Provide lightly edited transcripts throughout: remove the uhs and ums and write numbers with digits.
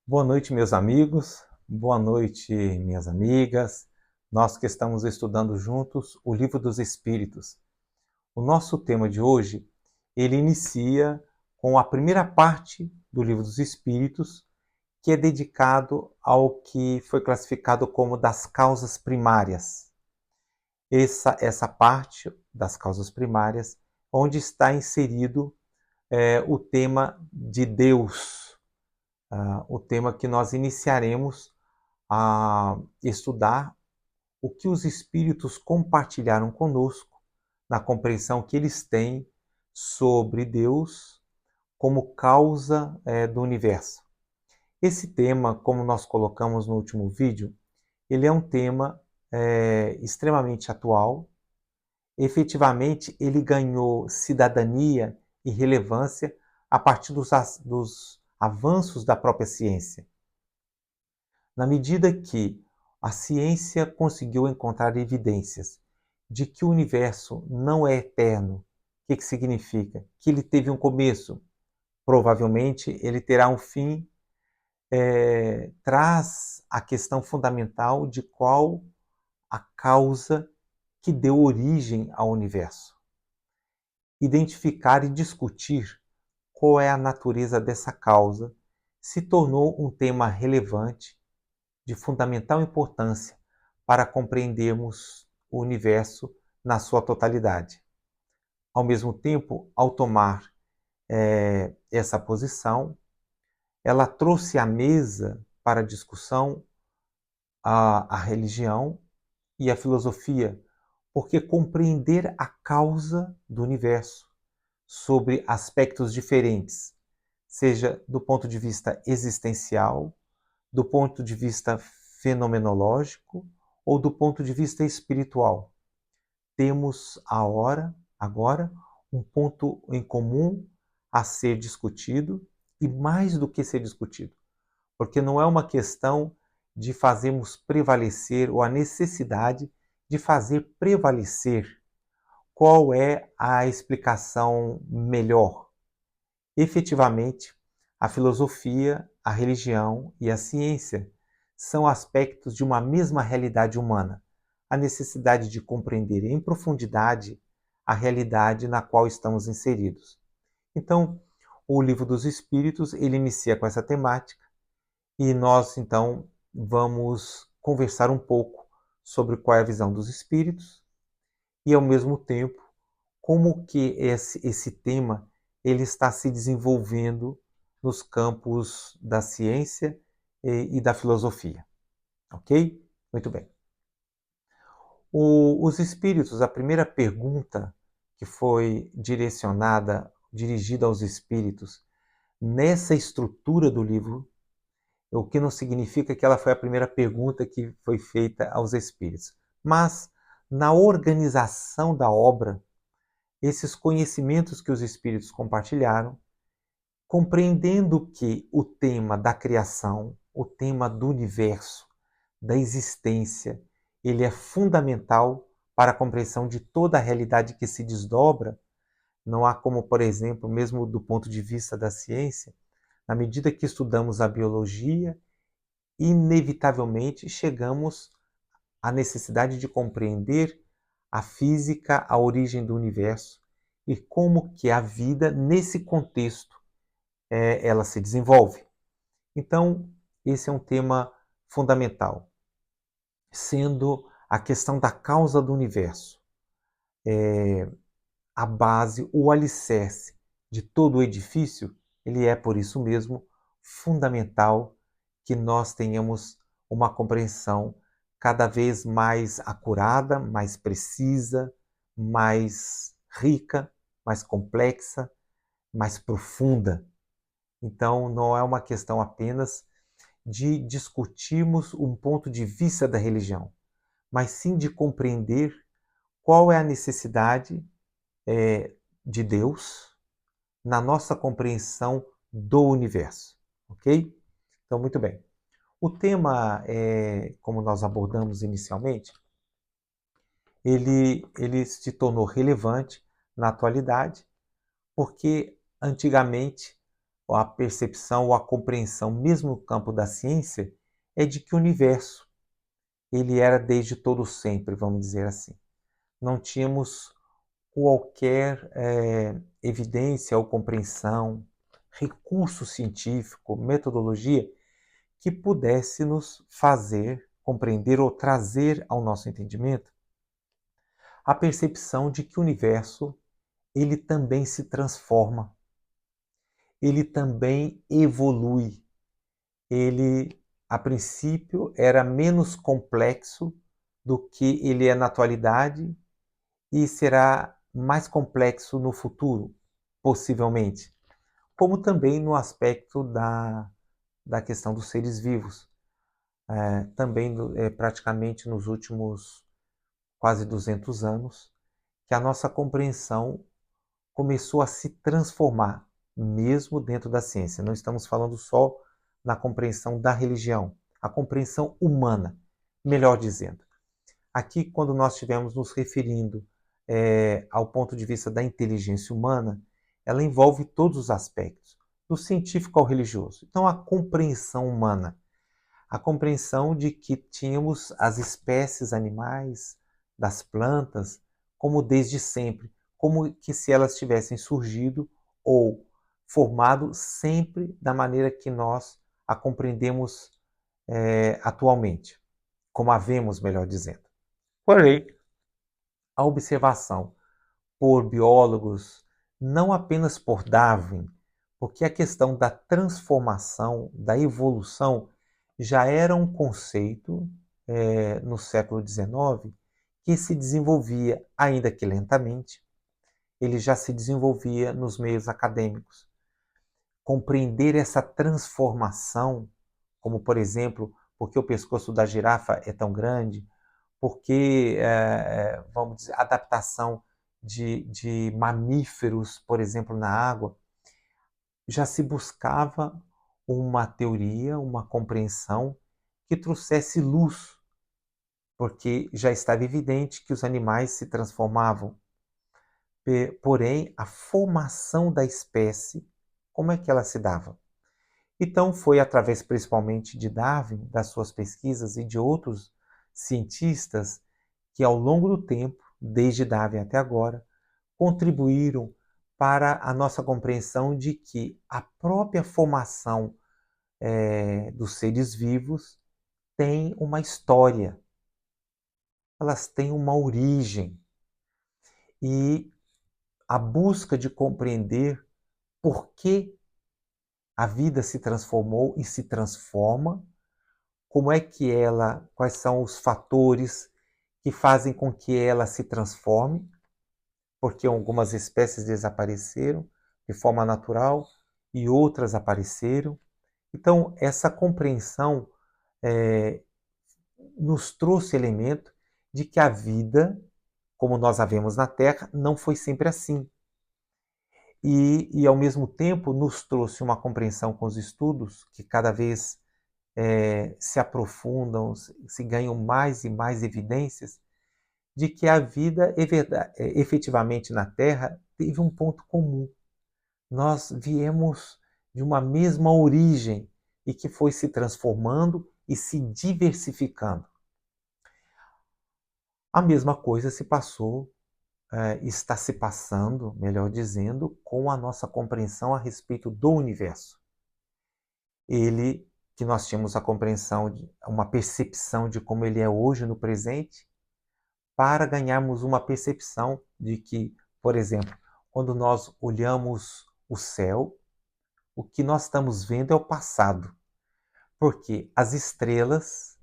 Boa noite, meus amigos. Boa noite, minhas amigas. Nós que estamos estudando juntos o Livro dos Espíritos. O nosso tema de hoje, ele inicia com a primeira parte do Livro dos Espíritos, que é dedicado ao que foi classificado como das causas primárias. Essa parte das causas primárias, onde está inserido o tema de Deus, o tema que nós iniciaremos a estudar o que os espíritos compartilharam conosco na compreensão que eles têm sobre Deus como causa do universo. Esse tema, como nós colocamos no último vídeo, ele é um tema extremamente atual. Efetivamente, ele ganhou cidadania e relevância a partir dos avanços da própria ciência. Na medida que a ciência conseguiu encontrar evidências de que o universo não é eterno, o que significa? Que ele teve um começo, provavelmente ele terá um fim, traz a questão fundamental de qual a causa que deu origem ao universo. Identificar e discutir qual é a natureza dessa causa se tornou um tema relevante de fundamental importância para compreendermos o universo na sua totalidade. Ao mesmo tempo, ao tomar essa posição, ela trouxe à mesa para discussão a religião e a filosofia, porque compreender a causa do universo sobre aspectos diferentes, seja do ponto de vista existencial, do ponto de vista fenomenológico ou do ponto de vista espiritual. Temos agora, um ponto em comum a ser discutido e mais do que ser discutido, porque não é uma questão de fazermos prevalecer ou a necessidade de fazer prevalecer qual é a explicação melhor. Efetivamente, a filosofia, a religião e a ciência são aspectos de uma mesma realidade humana, a necessidade de compreender em profundidade a realidade na qual estamos inseridos. Então, o Livro dos Espíritos, ele inicia com essa temática e nós, então, vamos conversar um pouco sobre qual é a visão dos espíritos e, ao mesmo tempo, como que esse tema ele está se desenvolvendo nos campos da ciência e da filosofia. Ok? Muito bem. Os espíritos, a primeira pergunta que foi dirigida aos espíritos nessa estrutura do livro, o que não significa que ela foi a primeira pergunta que foi feita aos espíritos. Mas, na organização da obra, esses conhecimentos que os espíritos compartilharam, compreendendo que o tema da criação, o tema do universo, da existência, ele é fundamental para a compreensão de toda a realidade que se desdobra. Não há como, por exemplo, mesmo do ponto de vista da ciência, na medida que estudamos a biologia, inevitavelmente chegamos à necessidade de compreender a física, a origem do universo e como que a vida, nesse contexto, ela se desenvolve. Então, esse é um tema fundamental, sendo a questão da causa do universo a base, o alicerce de todo o edifício. Ele é, por isso mesmo, fundamental que nós tenhamos uma compreensão cada vez mais acurada, mais precisa, mais rica, mais complexa, mais profunda. Então, não é uma questão apenas de discutirmos um ponto de vista da religião, mas sim de compreender qual é a necessidade de Deus na nossa compreensão do universo, ok? Então, muito bem. O tema, como nós abordamos inicialmente, ele se tornou relevante na atualidade, porque antigamente ou a percepção ou a compreensão, mesmo no campo da ciência, é de que o universo ele era desde todo sempre, vamos dizer assim. Não tínhamos qualquer evidência ou compreensão, recurso científico, metodologia que pudesse nos fazer compreender ou trazer ao nosso entendimento a percepção de que o universo ele também se transforma, ele também evolui. Ele, a princípio, era menos complexo do que ele é na atualidade e será mais complexo no futuro, possivelmente. Como também no aspecto da questão dos seres vivos. Também praticamente nos últimos quase 200 anos, que a nossa compreensão começou a se transformar, mesmo dentro da ciência. Não estamos falando só na compreensão da religião, a compreensão humana, melhor dizendo. Aqui, quando nós estivermos nos referindo ao ponto de vista da inteligência humana, ela envolve todos os aspectos, do científico ao religioso. Então, a compreensão humana, a compreensão de que tínhamos as espécies animais, das plantas, como desde sempre, como que se elas tivessem surgido ou formado sempre da maneira que nós a compreendemos atualmente, como a vemos, melhor dizendo. Porém, a observação por biólogos, não apenas por Darwin, porque a questão da transformação, da evolução, já era um conceito no século XIX que se desenvolvia, ainda que lentamente, ele já se desenvolvia nos meios acadêmicos. Compreender essa transformação, como por exemplo, por que o pescoço da girafa é tão grande, porque, vamos dizer, adaptação de mamíferos, por exemplo, na água, já se buscava uma teoria, uma compreensão que trouxesse luz, porque já estava evidente que os animais se transformavam. Porém, a formação da espécie, como é que ela se dava? Então, foi através principalmente de Darwin, das suas pesquisas e de outros cientistas que, ao longo do tempo, desde Darwin até agora, contribuíram para a nossa compreensão de que a própria formação dos seres vivos tem uma história, elas têm uma origem. E a busca de compreender por que a vida se transformou e se transforma, como é que ela, quais são os fatores que fazem com que ela se transforme, porque algumas espécies desapareceram de forma natural e outras apareceram. Então, essa compreensão nos trouxe elemento de que a vida, como nós a vemos na Terra, não foi sempre assim. E ao mesmo tempo, nos trouxe uma compreensão com os estudos que cada vez se aprofundam, se ganham mais e mais evidências de que a vida efetivamente na Terra teve um ponto comum. Nós viemos de uma mesma origem e que foi se transformando e se diversificando. A mesma coisa se passou, está se passando, melhor dizendo, com a nossa compreensão a respeito do universo. Ele, que nós tínhamos a compreensão, uma percepção de como ele é hoje no presente, para ganharmos uma percepção de que, por exemplo, quando nós olhamos o céu, o que nós estamos vendo é o passado. Porque as estrelas,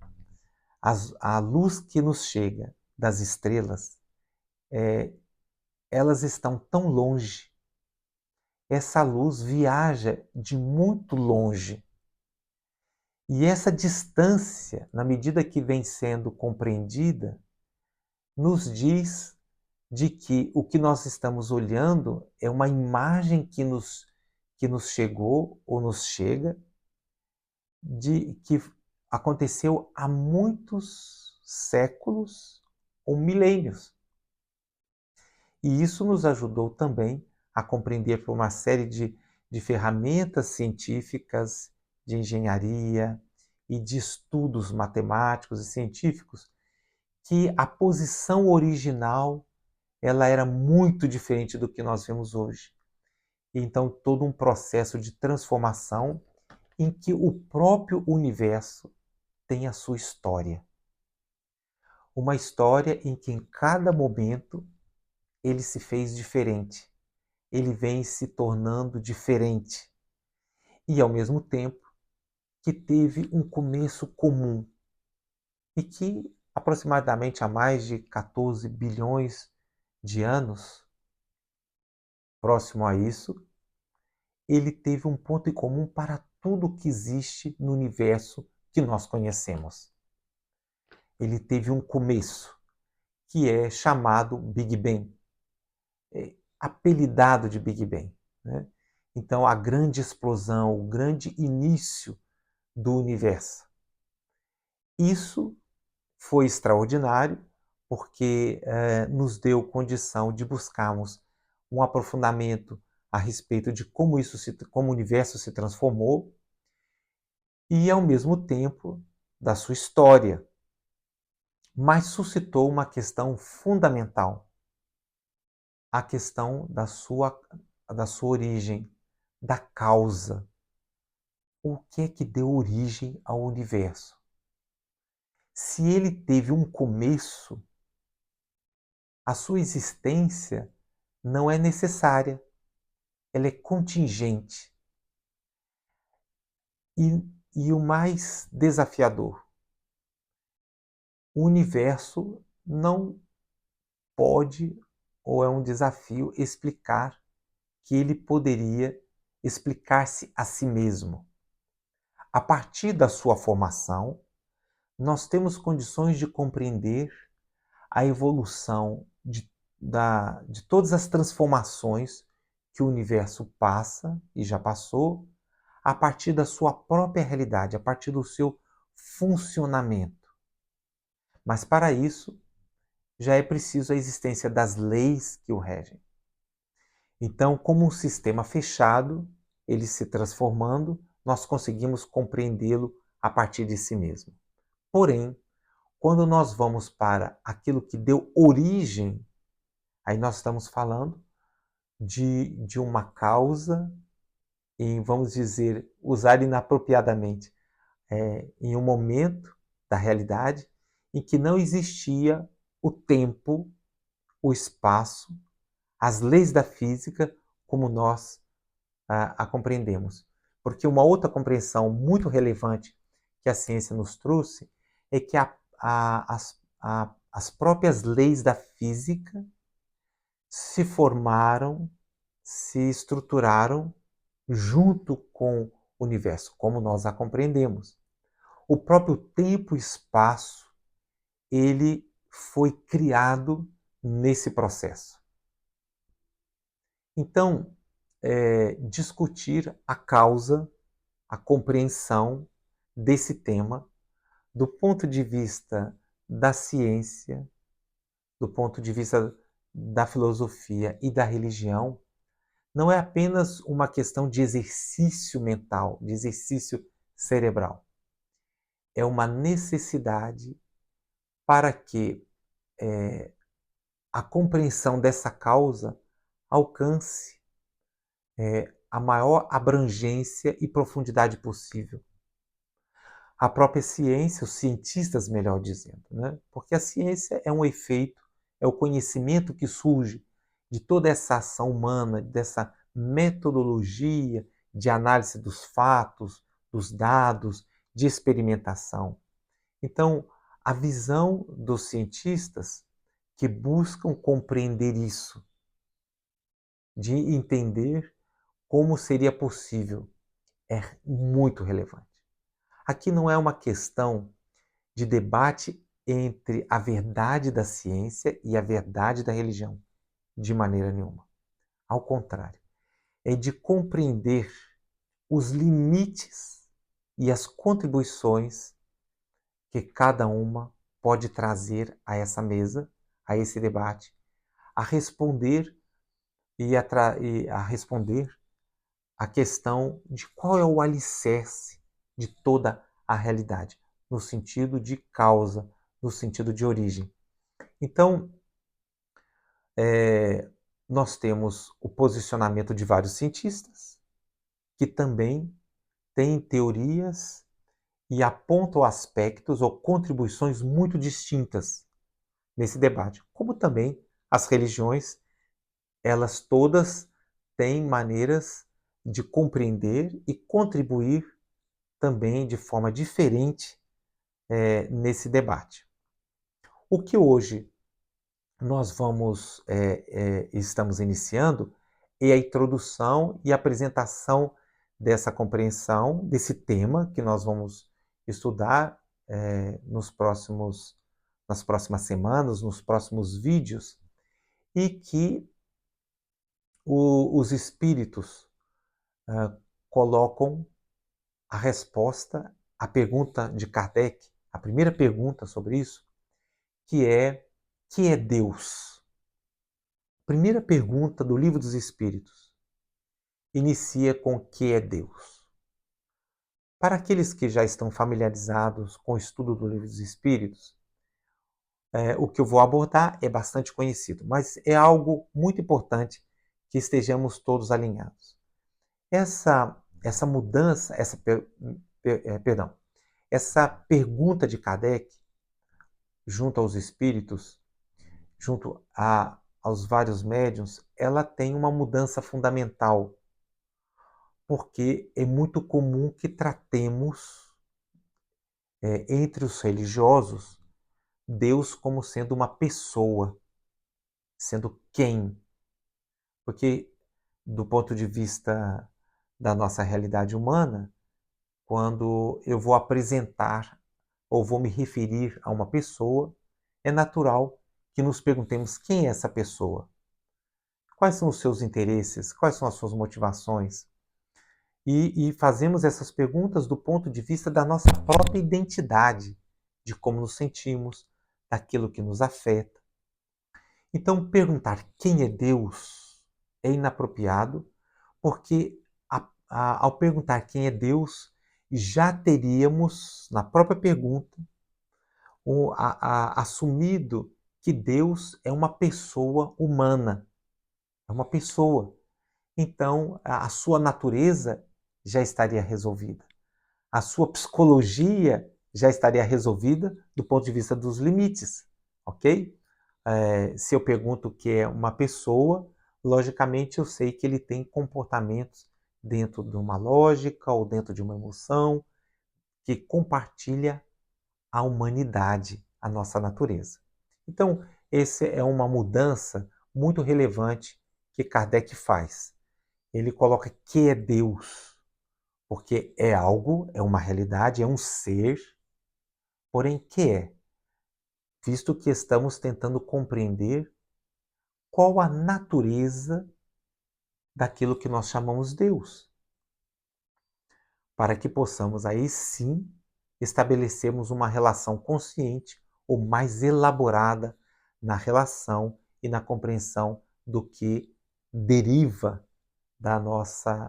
a luz que nos chega das estrelas, elas estão tão longe. Essa luz viaja de muito longe. E essa distância, na medida que vem sendo compreendida, nos diz de que o que nós estamos olhando é uma imagem que nos chegou ou nos chega de que aconteceu há muitos séculos ou milênios. E isso nos ajudou também a compreender por uma série de ferramentas científicas, de engenharia e de estudos matemáticos e científicos, que a posição original ela era muito diferente do que nós vemos hoje. Então, todo um processo de transformação em que o próprio universo tem a sua história. Uma história em que em cada momento ele se fez diferente. Ele vem se tornando diferente. E, ao mesmo tempo, que teve um começo comum. E que, aproximadamente há mais de 14 bilhões de anos, próximo a isso, ele teve um ponto em comum para tudo que existe no universo que nós conhecemos. Ele teve um começo, que é chamado Big Bang, apelidado de Big Bang, né? Então, a grande explosão, o grande início do universo. Isso foi extraordinário, porque nos deu condição de buscarmos um aprofundamento a respeito de como o universo se transformou e, ao mesmo tempo, da sua história. Mas suscitou uma questão fundamental, a questão da sua origem, da causa. O que é que deu origem ao universo? Se ele teve um começo, a sua existência não é necessária, ela é contingente. E o mais desafiador, o universo não pode, ou é um desafio, explicar que ele poderia explicar-se a si mesmo. A partir da sua formação, nós temos condições de compreender a evolução de todas as transformações que o universo passa e já passou, a partir da sua própria realidade, a partir do seu funcionamento. Mas para isso, já é preciso a existência das leis que o regem. Então, como um sistema fechado, ele se transformando, nós conseguimos compreendê-lo a partir de si mesmo. Porém, quando nós vamos para aquilo que deu origem, aí nós estamos falando de uma causa, em, vamos dizer, usar inapropriadamente, em um momento da realidade em que não existia o tempo, o espaço, as leis da física como nós a compreendemos. Porque uma outra compreensão muito relevante que a ciência nos trouxe é que as próprias leis da física se formaram, se estruturaram junto com o universo, como nós a compreendemos. O próprio tempo e espaço, ele foi criado nesse processo. Então, discutir a causa, a compreensão desse tema, do ponto de vista da ciência, do ponto de vista da filosofia e da religião, não é apenas uma questão de exercício mental, de exercício cerebral. É uma necessidade para que a compreensão dessa causa alcance a maior abrangência e profundidade possível. A própria ciência, os cientistas, melhor dizendo, né? Porque a ciência é um efeito, é o conhecimento que surge de toda essa ação humana, dessa metodologia de análise dos fatos, dos dados, de experimentação. Então, a visão dos cientistas que buscam compreender isso, de entender como seria possível, é muito relevante. Aqui não é uma questão de debate entre a verdade da ciência e a verdade da religião, de maneira nenhuma. Ao contrário, é de compreender os limites e as contribuições que cada uma pode trazer a essa mesa, a esse debate, a responder a responder a questão de qual é o alicerce de toda a realidade, no sentido de causa, no sentido de origem. Então, nós temos o posicionamento de vários cientistas, que também têm teorias e apontam aspectos ou contribuições muito distintas nesse debate, como também as religiões, elas todas têm maneiras de compreender e contribuir também de forma diferente nesse debate. O que hoje nós estamos iniciando é a introdução e apresentação dessa compreensão, desse tema que nós vamos estudar nas próximas semanas, nos próximos vídeos, e que os espíritos colocam a resposta à pergunta de Kardec, a primeira pergunta sobre isso, que é Deus? Primeira pergunta do Livro dos Espíritos inicia com o que é Deus. Para aqueles que já estão familiarizados com o estudo do Livro dos Espíritos, o que eu vou abordar é bastante conhecido, mas é algo muito importante que estejamos todos alinhados. Essa mudança, essa pergunta de Kardec, junto aos espíritos, aos vários médiuns, ela tem uma mudança fundamental, porque é muito comum que tratemos, entre os religiosos, Deus como sendo uma pessoa, sendo quem? Porque, do ponto de vista da nossa realidade humana, quando eu vou apresentar ou vou me referir a uma pessoa, é natural que nos perguntemos quem é essa pessoa, quais são os seus interesses, quais são as suas motivações. E fazemos essas perguntas do ponto de vista da nossa própria identidade, de como nos sentimos, daquilo que nos afeta. Então, perguntar quem é Deus é inapropriado, porque ao perguntar quem é Deus, já teríamos, na própria pergunta, assumido que Deus é uma pessoa humana, é uma pessoa. Então, a sua natureza já estaria resolvida. A sua psicologia já estaria resolvida do ponto de vista dos limites, ok? Se eu pergunto o que é uma pessoa, logicamente eu sei que ele tem comportamentos dentro de uma lógica ou dentro de uma emoção que compartilha a humanidade, a nossa natureza. Então, essa é uma mudança muito relevante que Kardec faz. Ele coloca que é Deus, porque é algo, é uma realidade, é um ser, porém que é? Visto que estamos tentando compreender qual a natureza daquilo que nós chamamos Deus, para que possamos aí sim estabelecermos uma relação consciente ou mais elaborada na relação e na compreensão do que deriva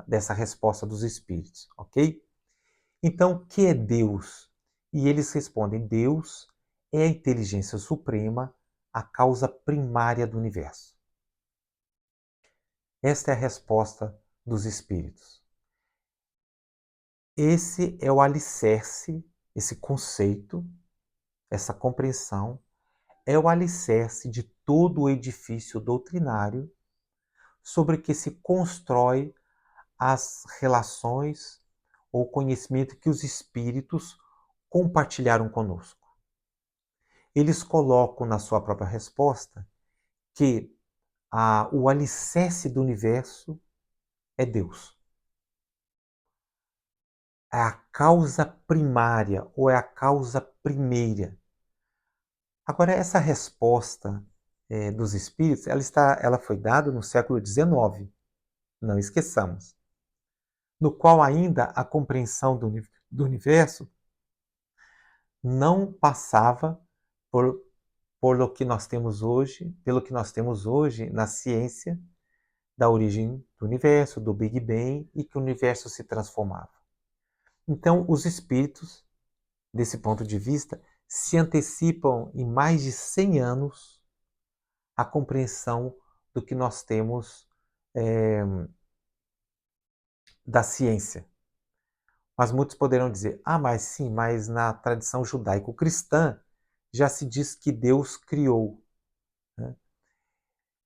dessa resposta dos espíritos, ok? Então, o que é Deus? E eles respondem: Deus é a inteligência suprema, a causa primária do universo. Esta é a resposta dos espíritos. Esse é o alicerce, esse conceito, essa compreensão, é o alicerce de todo o edifício doutrinário sobre que se constrói as relações ou conhecimento que os espíritos compartilharam conosco. Eles colocam na sua própria resposta que o alicerce do universo é Deus. É a causa primária ou é a causa primeira. Agora, essa resposta dos espíritos, ela foi dada no século XIX, não esqueçamos, no qual ainda a compreensão do universo não passava pelo que nós temos hoje na ciência da origem do universo, do Big Bang, e que o universo se transformava. Então, os espíritos, desse ponto de vista, se antecipam em mais de 100 anos à compreensão do que nós temos da ciência. Mas muitos poderão dizer, mas sim, mas na tradição judaico-cristã já se diz que Deus criou. Né?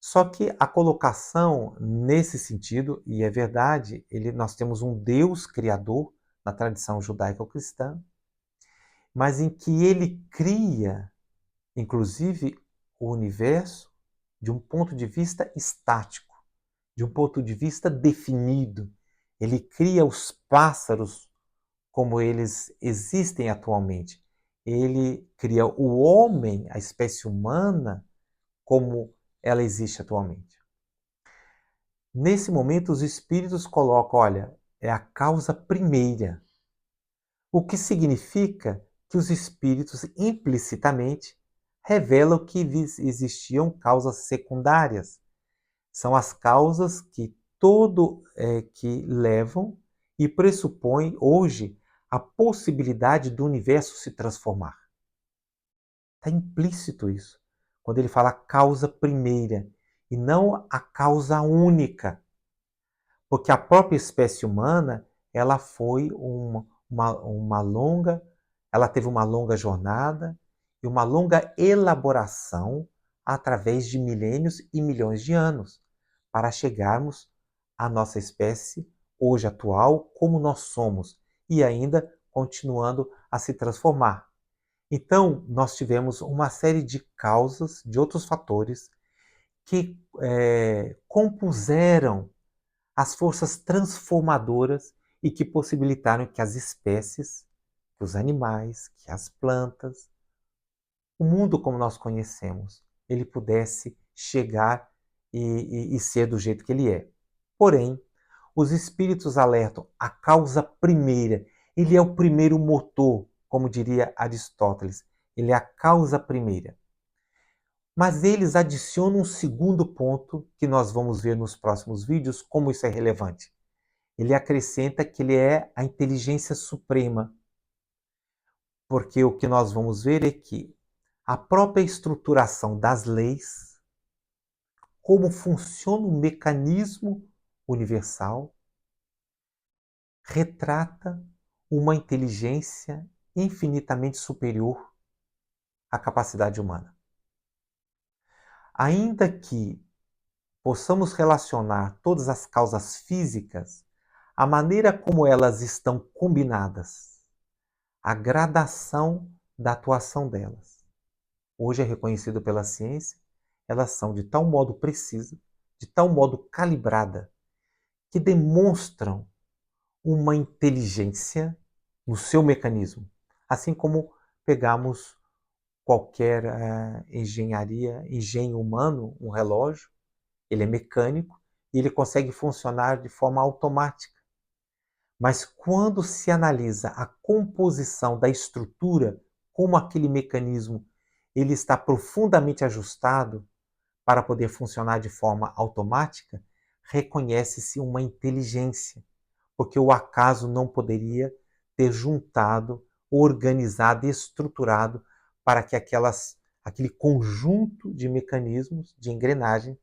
Só que a colocação nesse sentido, e é verdade, nós temos um Deus criador na tradição judaico-cristã, mas em que ele cria, inclusive, o universo de um ponto de vista estático, de um ponto de vista definido. Ele cria os pássaros como eles existem atualmente. Ele cria o homem, a espécie humana, como ela existe atualmente. Nesse momento, os espíritos colocam, olha, é a causa primeira. O que significa que os espíritos implicitamente revelam que existiam causas secundárias. São as causas que que levam e pressupõem hoje a possibilidade do universo se transformar. Está implícito isso, quando ele fala causa primeira e não a causa única. Porque a própria espécie humana, ela foi ela teve uma longa jornada e uma longa elaboração através de milênios e milhões de anos, para chegarmos à nossa espécie hoje atual, como nós somos, e ainda continuando a se transformar. Então, nós tivemos uma série de causas, de outros fatores, que compuseram as forças transformadoras e que possibilitaram que as espécies, que os animais, que as plantas, o mundo como nós conhecemos, ele pudesse chegar e ser do jeito que ele é. Porém, os espíritos alertam a causa primeira. Ele é o primeiro motor, como diria Aristóteles. Ele é a causa primeira. Mas eles adicionam um segundo ponto que nós vamos ver nos próximos vídeos, como isso é relevante. Ele acrescenta que ele é a inteligência suprema. Porque o que nós vamos ver é que a própria estruturação das leis, como funciona o mecanismo universal, retrata uma inteligência infinitamente superior à capacidade humana. Ainda que possamos relacionar todas as causas físicas, a maneira como elas estão combinadas, a gradação da atuação delas, hoje é reconhecido pela ciência, elas são de tal modo precisa, de tal modo calibrada, que demonstram uma inteligência no seu mecanismo. Assim como pegamos qualquer engenho humano, um relógio, ele é mecânico e ele consegue funcionar de forma automática. Mas quando se analisa a composição da estrutura, como aquele mecanismo ele está profundamente ajustado para poder funcionar de forma automática, reconhece-se uma inteligência, porque o acaso não poderia ter juntado, organizado e estruturado para que aquele conjunto de mecanismos, de engrenagem,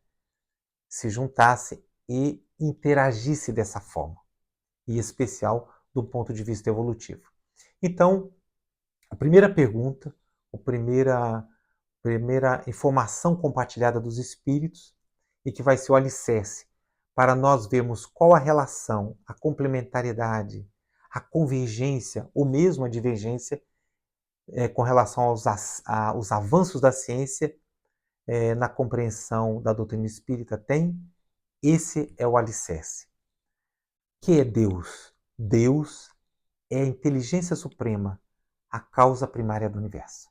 se juntasse e interagisse dessa forma, e especial do ponto de vista evolutivo. Então, a primeira pergunta, a primeira informação compartilhada dos espíritos, e que vai ser o alicerce para nós vermos qual a relação, a complementariedade, a convergência ou mesmo a divergência com relação aos avanços da ciência na compreensão da doutrina espírita tem. Esse é o alicerce. Que é Deus? Deus é a inteligência suprema, a causa primária do universo.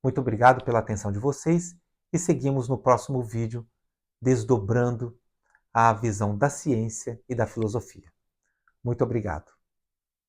Muito obrigado pela atenção de vocês e seguimos no próximo vídeo desdobrando a visão da ciência e da filosofia. Muito obrigado.